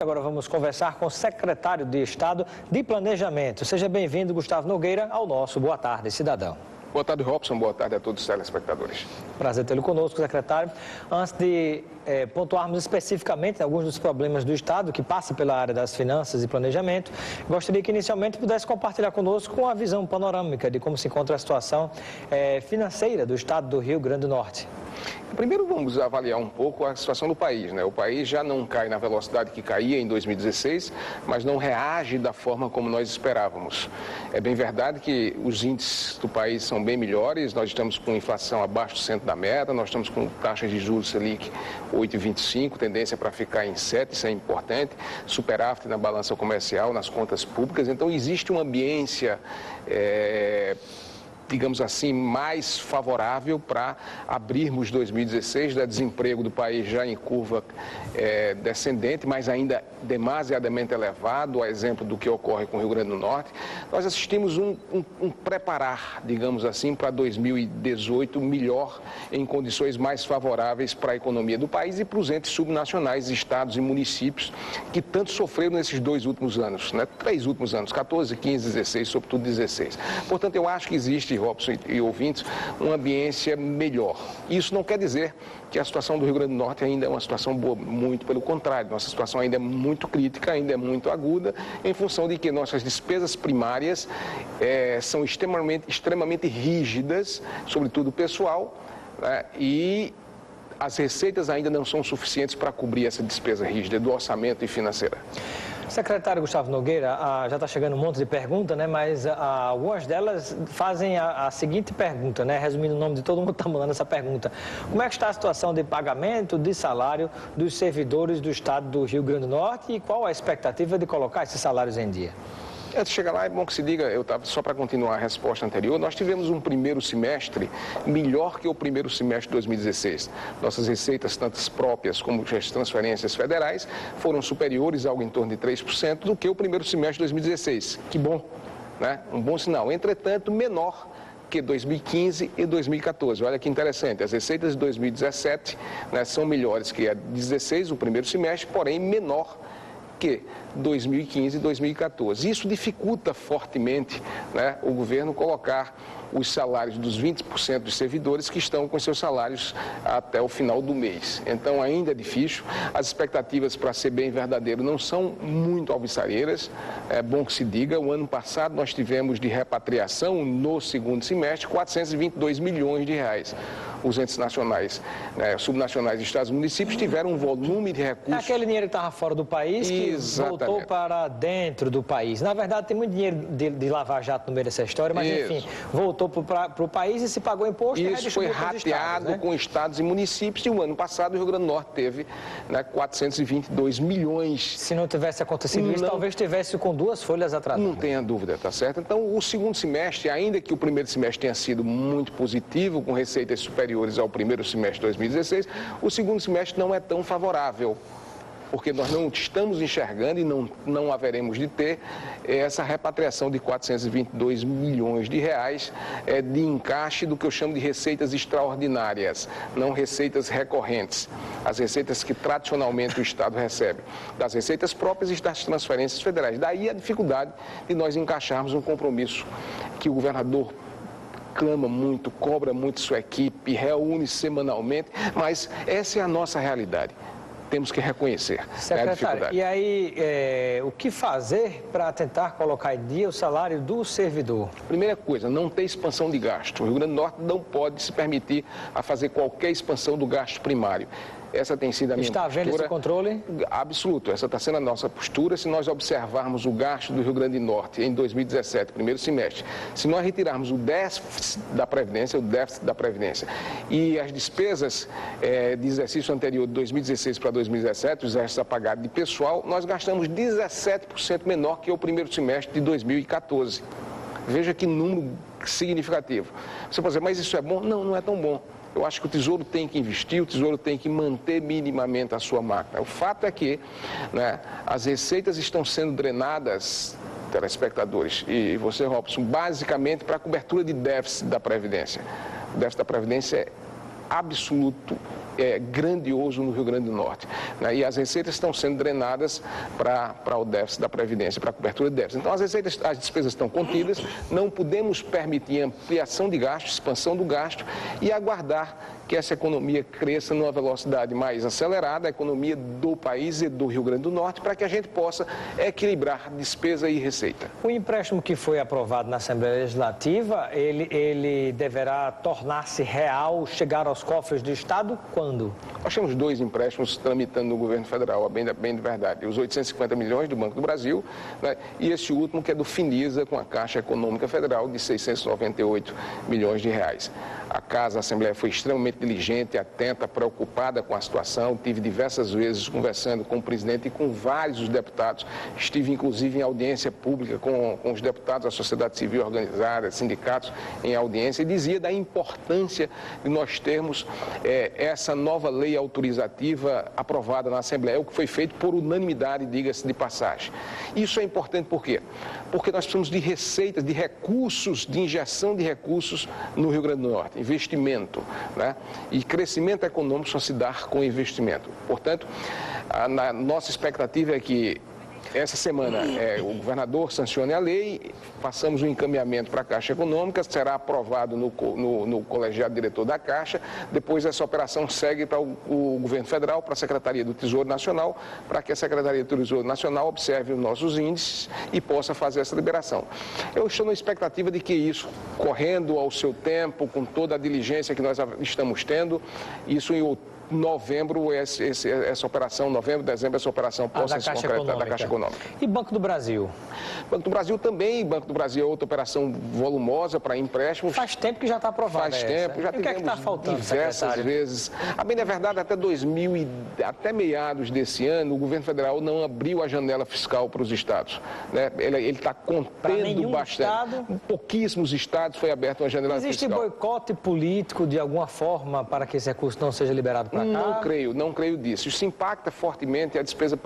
Agora vamos conversar com o secretário de Estado de Planejamento. Seja bem-vindo, Gustavo Nogueira, ao nosso Boa Tarde, Cidadão. Boa tarde, Robson. Boa tarde a todos os telespectadores. Prazer tê-lo conosco, secretário. Antes de pontuarmos especificamente alguns dos problemas do Estado, que passa pela área das finanças e planejamento, gostaria que inicialmente pudesse compartilhar conosco uma visão panorâmica de como se encontra a situação financeira do Estado do Rio Grande do Norte. Primeiro vamos avaliar um pouco a situação do país, né? O país já não cai na velocidade que caía em 2016, mas não reage da forma como nós esperávamos. É bem verdade que os índices do país são bem melhores, nós estamos com inflação abaixo do centro da meta, nós estamos com taxas de juros Selic 8,25, tendência para ficar em 7, isso é importante, superávit na balança comercial, nas contas públicas, então existe uma ambiência digamos assim, mais favorável para abrirmos 2016, da desemprego do país já em curva descendente, mas ainda demasiadamente elevado, a exemplo do que ocorre com o Rio Grande do Norte. Nós assistimos um preparar, digamos assim, para 2018 melhor, em condições mais favoráveis para a economia do país e para os entes subnacionais, estados e municípios, que tanto sofreram nesses dois últimos anos, né? 3 últimos anos, 14, 15, 16, sobretudo 16. Portanto, eu acho que existe, Robson e ouvintes, uma ambiência melhor. Isso não quer dizer que a situação do Rio Grande do Norte ainda é uma situação boa, muito pelo contrário, nossa situação ainda é muito crítica, ainda é muito aguda, em função de que nossas despesas primárias são extremamente rígidas, sobretudo pessoal, né? E as receitas ainda não são suficientes para cobrir essa despesa rígida do orçamento e financeira. Secretário Gustavo Nogueira, já está chegando um monte de perguntas, né? Mas algumas delas fazem a seguinte pergunta, né? Resumindo o nome de todo mundo está mandando essa pergunta. Como é que está a situação de pagamento de salário dos servidores do Estado do Rio Grande do Norte e qual a expectativa de colocar esses salários em dia? Antes de chegar lá, é bom que se diga, só para continuar a resposta anterior, nós tivemos um primeiro semestre melhor que o primeiro semestre de 2016. Nossas receitas, tanto as próprias como as transferências federais, foram superiores a algo em torno de 3% do que o primeiro semestre de 2016. Que bom, né? Um bom sinal. Entretanto, menor que 2015 e 2014. Olha que interessante, as receitas de 2017, né, são melhores que a de 2016, o primeiro semestre, porém menor que 2015 e 2014. Isso dificulta fortemente, né, o governo colocar os salários dos 20% dos servidores que estão com seus salários até o final do mês. Então ainda é difícil, as expectativas, para ser bem verdadeiro, não são muito alvissareiras, é bom que se diga. O ano passado nós tivemos de repatriação no segundo semestre 422 milhões de reais. Os entes nacionais, né, subnacionais, estados e municípios tiveram um volume de recursos. Aquele dinheiro que estava fora do país que voltou para dentro do país. Na verdade, tem muito dinheiro de lava-jato no meio dessa história, mas enfim, voltou para o país e se pagou imposto. Isso foi rateado, né, com estados e municípios, e o ano passado o Rio Grande do Norte teve, né, 422 milhões. Se não tivesse acontecido isso, talvez tivesse com 2 folhas atrasadas. Não tenha dúvida, tá certo? Então, o segundo semestre, ainda que o primeiro semestre tenha sido muito positivo, com receitas superiores ao primeiro semestre de 2016, o segundo semestre não é tão favorável, porque nós não estamos enxergando e não haveremos de ter essa repatriação de 422 milhões de reais de encaixe do que eu chamo de receitas extraordinárias, não receitas recorrentes, as receitas que tradicionalmente o Estado recebe, das receitas próprias e das transferências federais. Daí a dificuldade de nós encaixarmos um compromisso que o governador clama muito, cobra muito sua equipe, reúne semanalmente, mas essa é a nossa realidade. Temos que reconhecer, secretário, a dificuldade. E aí, o que fazer para tentar colocar em dia o salário do servidor? Primeira coisa, não ter expansão de gasto. O Rio Grande do Norte não pode se permitir a fazer qualquer expansão do gasto primário. Essa tem sido a minha postura. Está havendo esse controle? Absoluto. Essa está sendo a nossa postura. Se nós observarmos o gasto do Rio Grande do Norte em 2017, primeiro semestre, se nós retirarmos o déficit da Previdência e as despesas de exercício anterior de 2016 para 2017, os extras a pagar de pessoal, nós gastamos 17% menor que o primeiro semestre de 2014. Veja que número significativo. Você pode dizer, mas isso é bom? Não, não é tão bom. Eu acho que o Tesouro tem que investir, o Tesouro tem que manter minimamente a sua máquina. O fato é que, né, as receitas estão sendo drenadas, telespectadores, e você, Robson, basicamente para a cobertura de déficit da Previdência. O déficit da Previdência é absoluto grandioso no Rio Grande do Norte, né? E as receitas estão sendo drenadas para o déficit da Previdência, para a cobertura de déficit. Então, as despesas estão contidas, não podemos permitir ampliação de gasto, expansão do gasto e aguardar que essa economia cresça numa velocidade mais acelerada, a economia do país e do Rio Grande do Norte, para que a gente possa equilibrar despesa e receita. O empréstimo que foi aprovado na Assembleia Legislativa, ele deverá tornar-se real, chegar aos cofres do Estado quando? Nós temos 2 empréstimos tramitando no governo federal, bem de verdade. Os 850 milhões do Banco do Brasil, né, e esse último que é do Finisa, com a Caixa Econômica Federal, de 698 milhões de reais. A Assembleia foi extremamente diligente, atenta, preocupada com a situação. Tive diversas vezes conversando com o presidente e com vários dos deputados. Estive, inclusive, em audiência pública com os deputados da sociedade civil organizada, sindicatos em audiência, e dizia da importância de nós termos essa nova lei autorizativa aprovada na Assembleia, o que foi feito por unanimidade, diga-se de passagem. Isso é importante por quê? Porque nós precisamos de receitas, de recursos, de injeção de recursos no Rio Grande do Norte, investimento, né? E crescimento econômico só se dá com investimento. Portanto, a nossa expectativa é que essa semana o governador sancione a lei, passamos o encaminhamento para a Caixa Econômica, será aprovado no colegiado diretor da Caixa, depois essa operação segue para o governo federal, para a Secretaria do Tesouro Nacional, para que a Secretaria do Tesouro Nacional observe os nossos índices e possa fazer essa liberação. Eu estou na expectativa de que isso, correndo ao seu tempo, com toda a diligência que nós estamos tendo, isso em novembro, essa operação, novembro, dezembro, essa operação possa se concretizar da Caixa Econômica. E Banco do Brasil? Banco do Brasil também, Banco do Brasil é outra operação volumosa para empréstimos. Faz tempo que já está aprovado. Faz tempo, já tivemos diversas vezes. A bem da verdade, até meados desse ano, o governo federal não abriu a janela fiscal para os estados, né? Ele está contendo bastante. Pouquíssimos estados foi aberta uma janela fiscal. Existe boicote político de alguma forma para que esse recurso não seja liberado? Não creio disso. Isso impacta fortemente a despesa,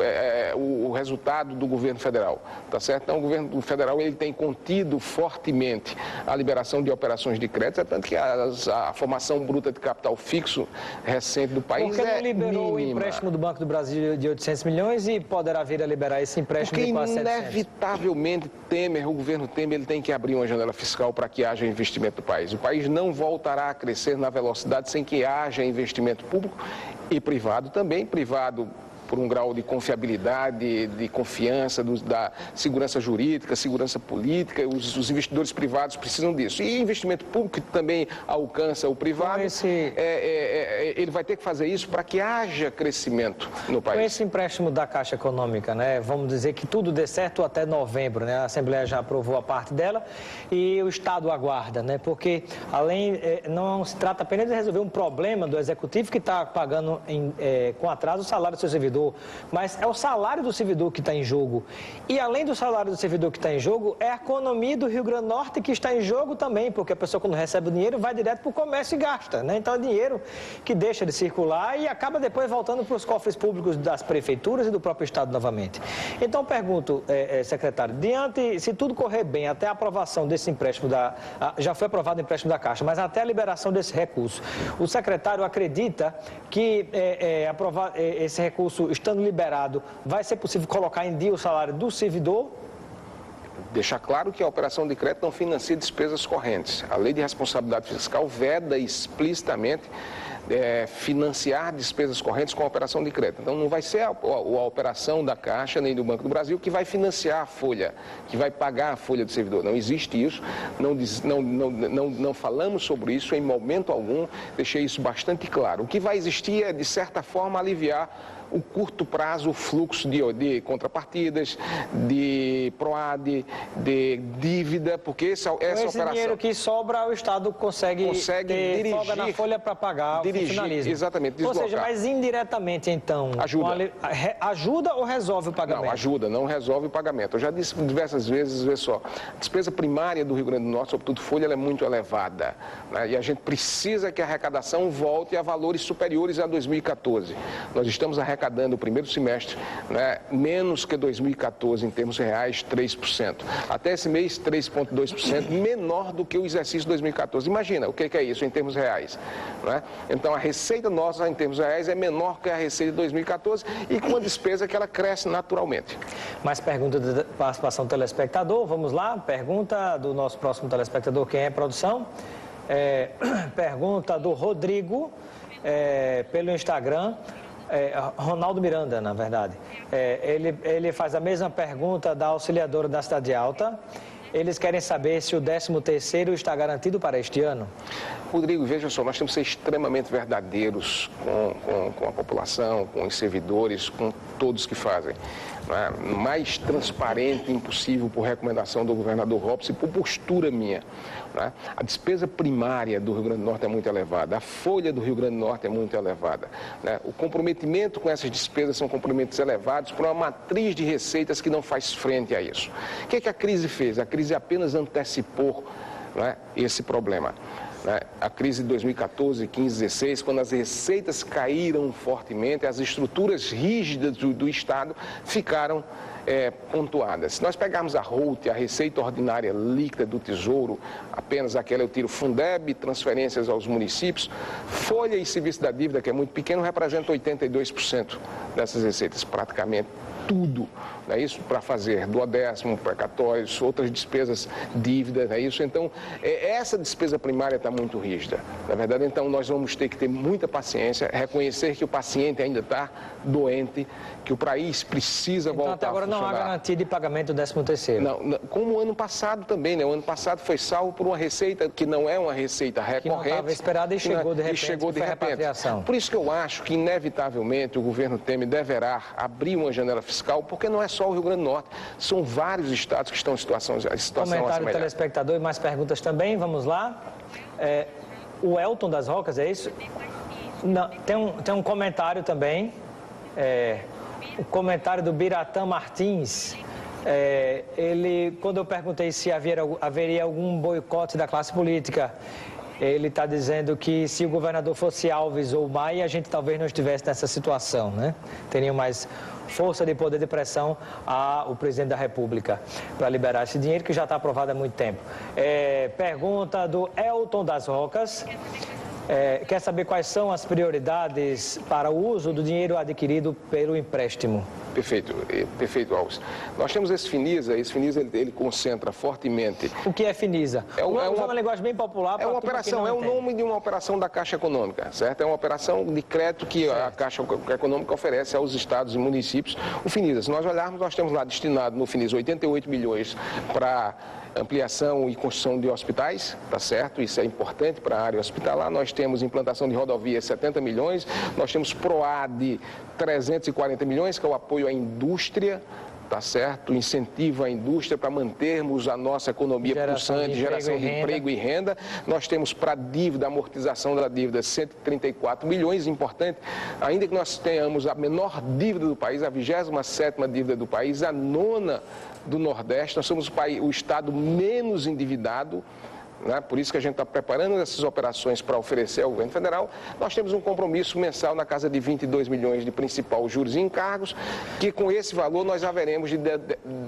o resultado do governo federal, tá certo? Então, o governo federal ele tem contido fortemente a liberação de operações de crédito, tanto que a formação bruta de capital fixo recente do país Porque não liberou mínima. O empréstimo do Banco do Brasil de 800 milhões e poderá vir a liberar esse empréstimo de quase 700? Inevitavelmente, o governo Temer, ele tem que abrir uma janela fiscal para que haja investimento do país. O país não voltará a crescer na velocidade sem que haja investimento público e privado também, privado por um grau de confiabilidade, de confiança, da segurança jurídica, segurança política, os investidores privados precisam disso. E investimento público que também alcança o privado, ele vai ter que fazer isso para que haja crescimento no país. Com esse empréstimo da Caixa Econômica, né, vamos dizer que tudo dê certo até novembro, né, a Assembleia já aprovou a parte dela e o Estado aguarda, né, porque não se trata apenas de resolver um problema do Executivo que está pagando com atraso o salário do seu servidor, mas é o salário do servidor que está em jogo. E além do salário do servidor que está em jogo, é a economia do Rio Grande do Norte que está em jogo também, porque a pessoa quando recebe o dinheiro vai direto para o comércio e gasta, né? Então é dinheiro que deixa de circular e acaba depois voltando para os cofres públicos das prefeituras e do próprio Estado novamente. Então pergunto, secretário, se tudo correr bem, até a aprovação desse empréstimo, já foi aprovado o empréstimo da Caixa, mas até a liberação desse recurso, o secretário acredita que esse recurso estando liberado, vai ser possível colocar em dia o salário do servidor? Deixar claro que a operação de crédito não financia despesas correntes. A Lei de Responsabilidade Fiscal veda explicitamente financiar despesas correntes com a operação de crédito. Então, não vai ser a operação da Caixa nem do Banco do Brasil que vai financiar a folha, que vai pagar a folha do servidor. Não existe isso, não falamos sobre isso em momento algum, deixei isso bastante claro. O que vai existir é, de certa forma, aliviar o curto prazo, o fluxo de contrapartidas, de PROAD, de dívida, porque essa operação... dinheiro que sobra, o Estado consegue ter dirigir, folga na folha para pagar o funcionalismo. Exatamente, deslocar. Ou seja, mas indiretamente, então... Ajuda ou resolve o pagamento? Não, ajuda, não resolve o pagamento. Eu já disse diversas vezes, vê só, a despesa primária do Rio Grande do Norte, sobretudo folha, ela é muito elevada, né? E a gente precisa que a arrecadação volte a valores superiores a 2014. Nós estamos arrecadando arrecadando o primeiro semestre, né, menos que 2014 em termos reais, 3%. Até esse mês, 3,2%, menor do que o exercício 2014. Imagina o que é isso em termos reais. Né? Então, a receita nossa em termos reais é menor que a receita de 2014 e com uma despesa que ela cresce naturalmente. Mais pergunta da participação do telespectador, vamos lá, pergunta do nosso próximo telespectador, quem é, produção? Pergunta do Rodrigo, pelo Instagram, Ronaldo Miranda, na verdade. Ele faz a mesma pergunta da auxiliadora da Cidade Alta. Eles querem saber se o 13º está garantido para este ano. Rodrigo, veja só, nós temos que ser extremamente verdadeiros com a população, com os servidores, com todos que fazem. Mais transparente impossível por recomendação do governador Robson e por postura minha. A despesa primária do Rio Grande do Norte é muito elevada, a folha do Rio Grande do Norte é muito elevada. O comprometimento com essas despesas são comprometimentos elevados por uma matriz de receitas que não faz frente a isso. O que a crise fez? A crise apenas antecipou esse problema. A crise de 2014, 15, 16, quando as receitas caíram fortemente, as estruturas rígidas do Estado ficaram pontuadas. Se nós pegarmos a ROUT, a receita ordinária líquida do Tesouro, apenas aquela eu tiro Fundeb, transferências aos municípios, folha e serviço da dívida, que é muito pequeno, representa 82% dessas receitas, praticamente tudo, não é isso? Para fazer duodécimo, precatórios, outras despesas, dívidas, não é isso? Então, essa despesa primária está muito rígida. Na verdade, então, nós vamos ter que ter muita paciência, reconhecer que o paciente ainda está doente, que o país precisa voltar a funcionar. Então, até agora não há garantia de pagamento do 13º. Não, como o ano passado também, né? O ano passado foi salvo por uma receita que não é uma receita recorrente. Que não estava esperada e chegou de repente, repatriação. Por isso que eu acho que, inevitavelmente, o governo Temer deverá abrir uma janela fiscal, porque não é só o Rio Grande do Norte, são vários estados que estão em situação Comentário do telespectador e mais perguntas também, vamos lá. O Elton das Rocas, é isso? Não, tem um comentário também, o comentário do Biratã Martins. Quando eu perguntei se haveria algum boicote da classe política, ele está dizendo que se o governador fosse Alves ou Maia, a gente talvez não estivesse nessa situação, né? Teriam mais força de poder de pressão ao presidente da República para liberar esse dinheiro que já está aprovado há muito tempo. Pergunta do Elton das Rocas. Quer saber quais são as prioridades para o uso do dinheiro adquirido pelo empréstimo? Perfeito, Alves. Nós temos esse FINISA ele concentra fortemente. O que é FINISA? É uma linguagem bem popular. É uma operação, é o nome de uma operação da Caixa Econômica, certo? É uma operação de crédito que a Caixa Econômica oferece aos estados e municípios. O FINISA, se nós olharmos, nós temos lá destinado no FINISA 88 milhões para ampliação e construção de hospitais, tá certo? Isso é importante para a área hospitalar. Nós temos implantação de rodovias, 70 milhões. Nós temos PROAD, 340 milhões, que é o apoio à indústria, tá certo? Incentivo à indústria para mantermos a nossa economia pulsante, geração de emprego e renda. Nós temos para dívida, amortização da dívida, 134 milhões, importante. Ainda que nós tenhamos a menor dívida do país, a 27ª dívida do país, a 9ª do Nordeste, nós somos o estado menos endividado. Por isso que a gente está preparando essas operações para oferecer ao governo federal. Nós temos um compromisso mensal na casa de 22 milhões de principal juros e encargos, que com esse valor nós haveremos de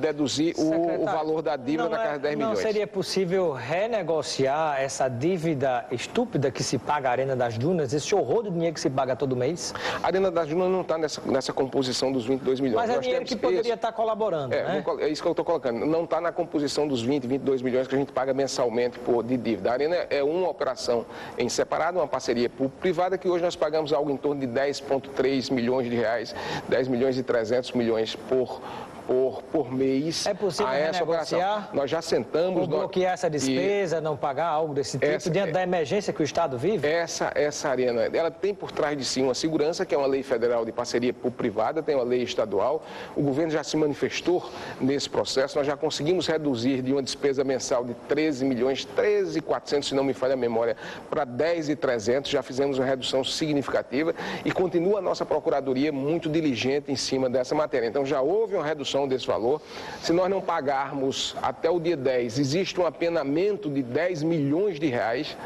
deduzir o valor da dívida na casa de 10 milhões. Não seria possível renegociar essa dívida estúpida que se paga a Arena das Dunas, esse horror de dinheiro que se paga todo mês? A Arena das Dunas não está nessa composição dos 22 milhões. Mas é dinheiro que poderia estar colaborando, né? É isso que eu estou colocando. Não está na composição dos 22 milhões que a gente paga mensalmente de dívida. A Arena é uma operação em separado, uma parceria público-privada, que hoje nós pagamos algo em torno de 10,3 milhões de reais, 10 milhões e 300 milhões por mês. É possível renegociar? Nós já sentamos... Ou bloquear essa despesa, não pagar algo desse tipo, diante da emergência que o Estado vive? Essa Arena, ela tem por trás de si uma segurança, que é uma lei federal de parceria público-privada, tem uma lei estadual. O governo já se manifestou nesse processo. Nós já conseguimos reduzir de uma despesa mensal de 13 milhões, 13.400, se não me falha a memória, para 10.300. Já fizemos uma redução significativa e continua a nossa Procuradoria muito diligente em cima dessa matéria. Então, já houve uma redução desse valor. Se nós não pagarmos até o dia 10, existe um apenamento de 10 milhões de reais,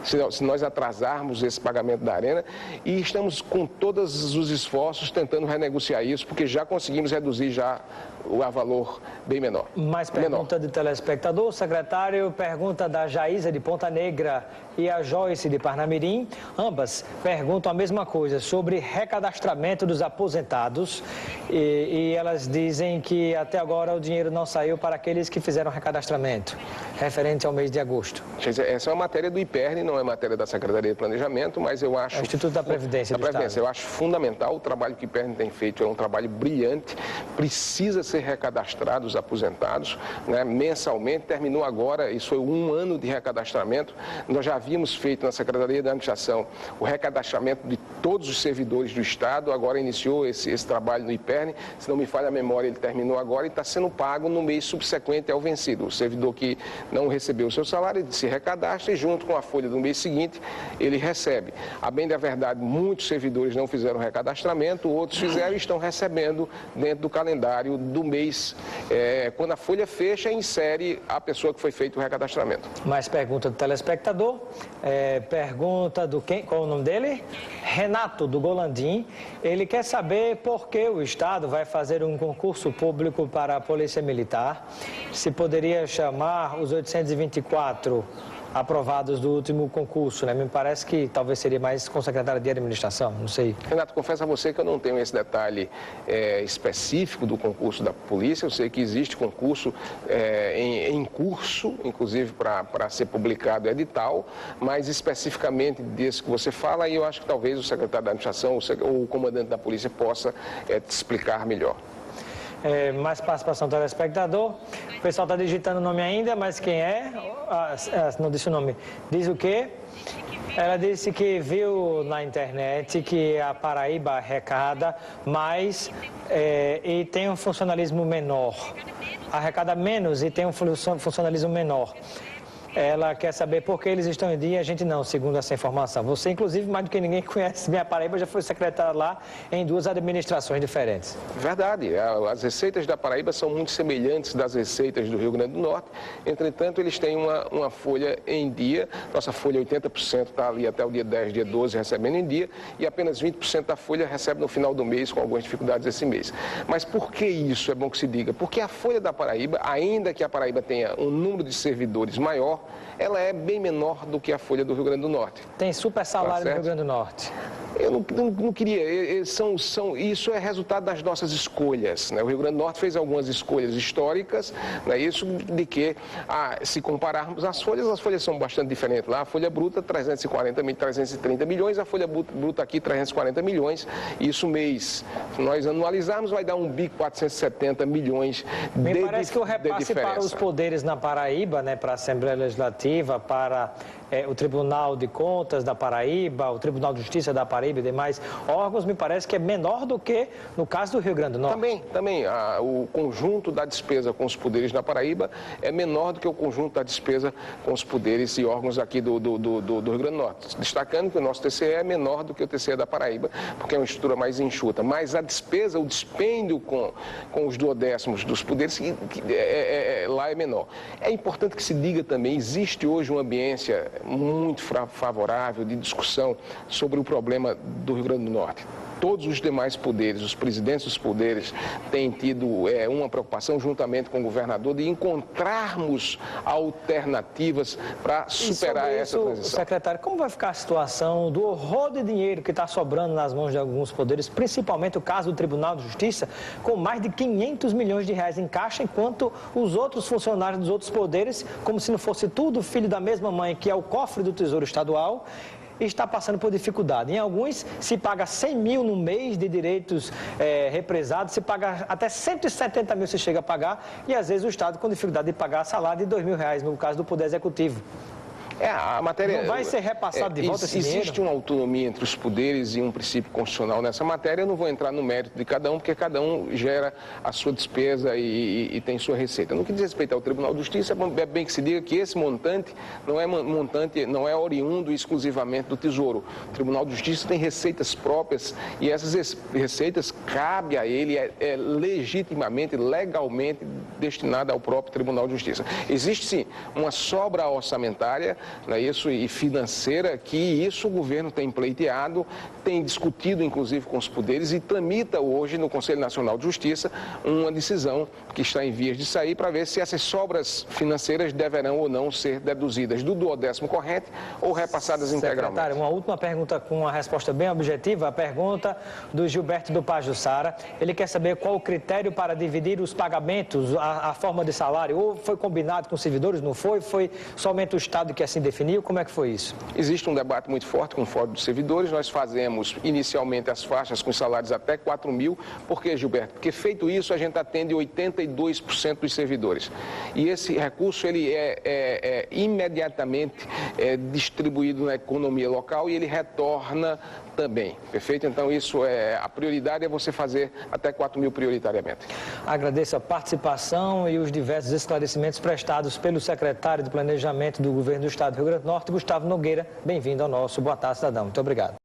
se nós atrasarmos esse pagamento da Arena, e estamos com todos os esforços tentando renegociar isso, porque já conseguimos reduzir já o valor bem menor. Mais pergunta de telespectador. O secretário pergunta da Jaísa de Ponta Negra e a Joyce de Parnamirim. Ambas perguntam a mesma coisa sobre recadastramento dos aposentados e elas dizem que até agora o dinheiro não saiu para aqueles que fizeram recadastramento, referente ao mês de agosto. Essa é uma matéria do IPERN, não é matéria da Secretaria de Planejamento, mas eu acho... É o Instituto da Previdência do Estado. Eu acho fundamental o trabalho que o IPERN tem feito, é um trabalho brilhante, precisa ser recadastrado os aposentados, né, mensalmente. Terminou agora, isso foi 1 ano de recadastramento. Nós já havíamos feito na Secretaria da Administração o recadastramento de todos os servidores do Estado, agora iniciou esse trabalho no IPERN, se não me falha a memória, ele terminou agora e está sendo pago no mês subsequente ao vencido. O servidor que não recebeu o seu salário, ele se recadastra e junto com a folha do mês seguinte, ele recebe. A bem da verdade, muitos servidores não fizeram recadastramento, outros fizeram e estão recebendo dentro do calendário do mês. Quando a folha fecha, insere a pessoa que foi feito o recadastramento. Mais pergunta do telespectador. Pergunta do quem? Qual é o nome dele? Renato, do Golandim. Ele quer saber por que o Estado vai fazer um concurso público para a Polícia Militar. Se poderia chamar os 824 aprovados do último concurso, né? Me parece que talvez seria mais com o secretário de administração, não sei. Renato, confesso a você que eu não tenho esse detalhe específico do concurso da polícia. Eu sei que existe concurso em curso, inclusive para ser publicado edital, mas especificamente desse que você fala, aí eu acho que talvez o secretário da administração ou o comandante da polícia possa te explicar melhor. Mais participação do telespectador. O pessoal está digitando o nome ainda, mas quem é? Não disse o nome. Diz o quê? Ela disse que viu na internet que a Paraíba arrecada mais e tem um funcionalismo menor. Arrecada menos e tem um funcionalismo menor. Ela quer saber por que eles estão em dia e a gente não, segundo essa informação. Você, inclusive, mais do que ninguém conhece minha Paraíba, já foi secretária lá em 2 administrações diferentes. Verdade. As receitas da Paraíba são muito semelhantes das receitas do Rio Grande do Norte. Entretanto, eles têm uma folha em dia. Nossa folha, 80% está ali até o dia 10, dia 12, recebendo em dia. E apenas 20% da folha recebe no final do mês, com algumas dificuldades esse mês. Mas por que isso? É bom que se diga. Porque a folha da Paraíba, ainda que a Paraíba tenha um número de servidores maior, ela é bem menor do que a folha do Rio Grande do Norte. Tem super salário no Rio Grande do Norte. Eu não queria, isso é resultado das nossas escolhas, né? O Rio Grande do Norte fez algumas escolhas históricas, né? Isso de que, se compararmos as folhas são bastante diferentes. Lá a folha bruta, 330 milhões, a folha bruta aqui, 340 milhões. Isso mês, se nós anualizarmos, vai dar um bico 470 milhões de Me parece que o repasse para os poderes na Paraíba, né, para a Assembleia Legislativa, para o Tribunal de Contas da Paraíba, o Tribunal de Justiça da Paraíba e demais órgãos, me parece que é menor do que no caso do Rio Grande do Norte. Também o conjunto da despesa com os poderes na Paraíba é menor do que o conjunto da despesa com os poderes e órgãos aqui do Rio Grande do Norte. Destacando que o nosso TCE é menor do que o TCE da Paraíba, porque é uma estrutura mais enxuta. Mas a despesa, o dispêndio com os duodécimos dos poderes, lá é menor. É importante que se diga também, existe hoje uma ambiência muito favorável de discussão sobre o problema do Rio Grande do Norte. Todos os demais poderes, os presidentes dos poderes, têm tido uma preocupação, juntamente com o governador, de encontrarmos alternativas para superar essa transição. Secretário, como vai ficar a situação do horror de dinheiro que está sobrando nas mãos de alguns poderes, principalmente o caso do Tribunal de Justiça, com mais de 500 milhões de reais em caixa, enquanto os outros funcionários dos outros poderes, como se não fosse tudo filho da mesma mãe, que é o cofre do Tesouro Estadual, está passando por dificuldade. Em alguns, se paga 100 mil no mês de direitos represados, se paga até 170 mil se chega a pagar, e às vezes o Estado com dificuldade de pagar salário de R$2.000, no caso do Poder Executivo. A matéria, não vai ser repassado de volta esse dinheiro? Existe uma autonomia entre os poderes e um princípio constitucional nessa matéria. Eu não vou entrar no mérito de cada um, porque cada um gera a sua despesa e tem sua receita. No que diz respeito ao Tribunal de Justiça, é bem que se diga que esse montante não é oriundo exclusivamente do Tesouro. O Tribunal de Justiça tem receitas próprias e essas receitas cabe a ele, legitimamente, legalmente destinada ao próprio Tribunal de Justiça. Existe sim uma sobra orçamentária não é isso, e financeira, que isso o governo tem pleiteado, tem discutido inclusive com os poderes e tramita hoje no Conselho Nacional de Justiça uma decisão que está em vias de sair para ver se essas sobras financeiras deverão ou não ser deduzidas do 12º corrente ou repassadas integralmente. Secretário, uma última pergunta com uma resposta bem objetiva, a pergunta do Gilberto do Pajuçara. Ele quer saber qual o critério para dividir os pagamentos, a forma de salário, ou foi combinado com os servidores, não foi? Foi somente o Estado que assim definiu? Como é que foi isso? Existe um debate muito forte com o Fórum dos Servidores. Nós fazemos inicialmente as faixas com salários até 4 mil. Por quê, Gilberto? Porque feito isso, a gente atende 82% dos servidores. E esse recurso ele é imediatamente distribuído na economia local e ele retorna também, perfeito? Então isso a prioridade é você fazer até 4 mil prioritariamente. Agradeço a participação e os diversos esclarecimentos prestados pelo secretário de Planejamento do Governo do Estado do Rio Grande do Norte, Gustavo Nogueira. Bem-vindo ao nosso Boa Tarde, Cidadão. Muito obrigado.